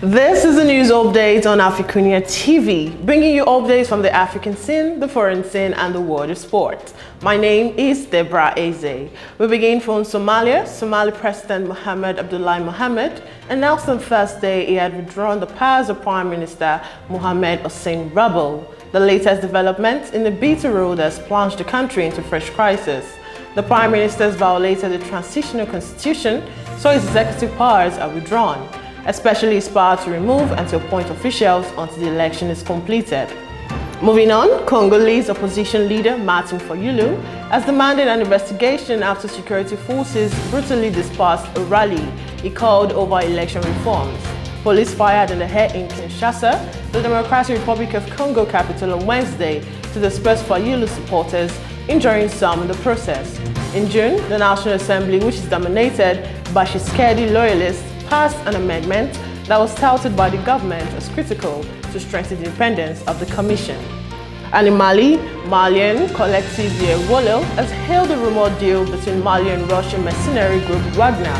This is a news update on AFRICUNIA TV, bringing you updates from the African scene, the foreign scene, and the world of sport. My name is Deborah Ezeh. We begin from Somalia. Somali President Mohamed Abdullahi Mohamed announced on Thursday he had withdrawn the powers of Prime Minister Mohamed Hussein Rebel. The latest development in the bitter road has plunged the country into fresh crisis. The Prime Minister has violated the transitional constitution, so his executive powers are withdrawn, especially his power to remove and to appoint officials until the election is completed. Moving on, Congolese opposition leader Martin Fayulu has demanded an investigation after security forces brutally dispersed a rally he called over election reforms. Police fired in the air in Kinshasa, the Democratic Republic of Congo capital, on Wednesday to disperse Fayulu supporters, injuring some in the process. In June, the National Assembly, which is dominated by Tshisekedi loyalists, passed an amendment that was touted by the government as critical to strengthen the independence of the Commission. And in Mali, Malian collective Fayulu has hailed a rumored deal between Mali and Russian mercenary group Wagner,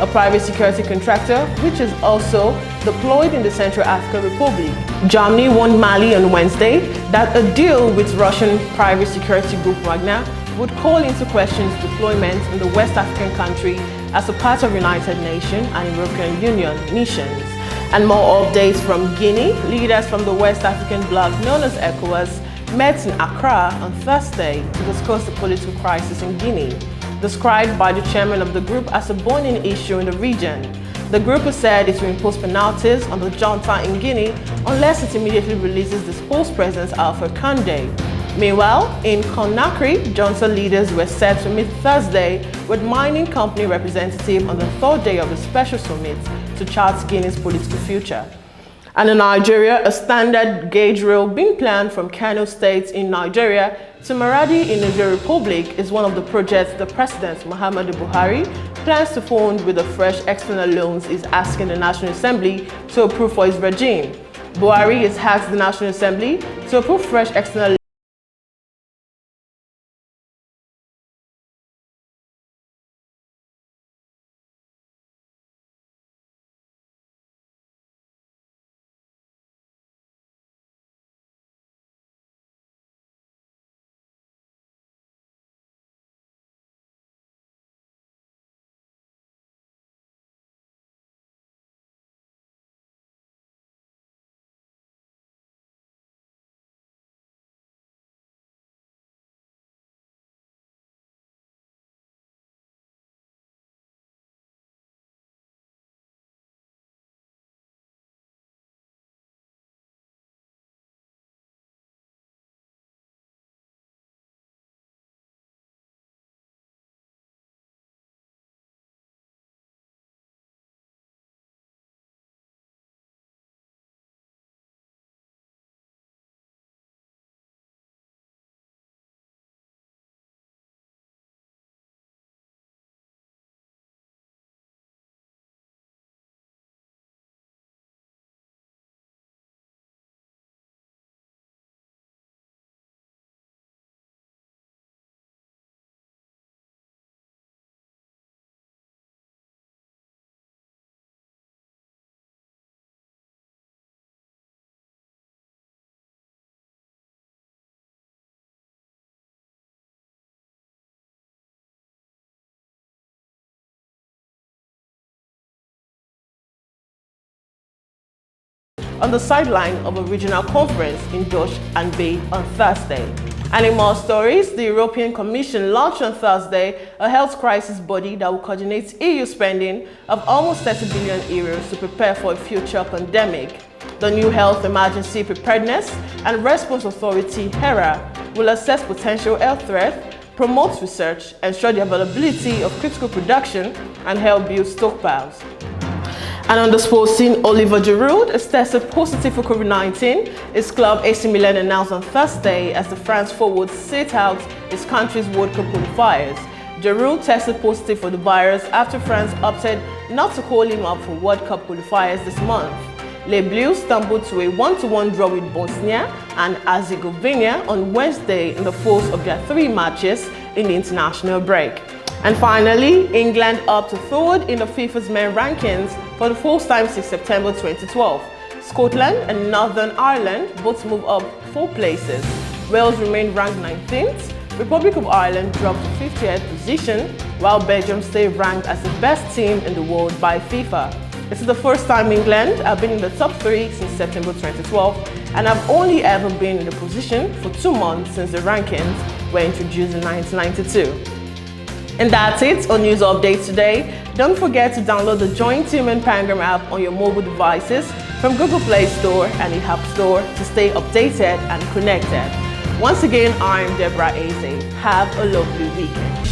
a private security contractor which is also deployed in the Central African Republic. Germany warned Mali on Wednesday that a deal with Russian private security group Wagner would call into question its deployment in the West African country as a part of United Nations and European Union missions. And more updates from Guinea. Leaders from the West African bloc known as ECOWAS met in Accra on Thursday to discuss the political crisis in Guinea, described by the chairman of the group as a burning issue in the region. The group has said it will impose penalties on the junta in Guinea unless it immediately releases disposed President Alpha Condé. Meanwhile, in Kano-Niger, junta leaders were set to meet Thursday with mining company representatives on the third day of the special summit to chart Guinea's political future. And in Nigeria, a standard gauge rail being planned from Kano State in Nigeria to Maradi in the Niger Republic is one of the projects the President Muhammadu Buhari plans to fund with the fresh external loans he's asking the National Assembly to approve for his regime. Buhari has asked the National Assembly to approve fresh external on the sideline of a regional conference in Dutch and Bay on Thursday. And in more stories, the European Commission launched on Thursday a health crisis body that will coordinate EU spending of almost 30 billion euros to prepare for a future pandemic. The new Health Emergency Preparedness and Response Authority, HERA, will assess potential health threats, promote research, ensure the availability of critical production, and help build stockpiles. And on the sports scene, Oliver Giroud is tested positive for COVID-19. His club AC Milan announced on Thursday as the France forward sit out his country's World Cup qualifiers. Giroud tested positive for the virus after France opted not to call him up for World Cup qualifiers this month. Les Bleus stumbled to a 1-1 draw with Bosnia and Herzegovina on Wednesday in the first of their 3 matches in the international break. And finally, England up to third in the FIFA's men rankings for the first time since September 2012. Scotland and Northern Ireland both move up 4 places. Wales remained ranked 19th. Republic of Ireland dropped to 50th position, while Belgium stayed ranked as the best team in the world by FIFA. This is the first time England have been in the top 3 since September 2012 and have only ever been in the position for 2 months since the rankings were introduced in 1992. And that's it on News Update today. Don't forget to download the Join Team and Pangram app on your mobile devices from Google Play Store and the App Store to stay updated and connected. Once again, I'm Deborah Ezeh. Have a lovely weekend.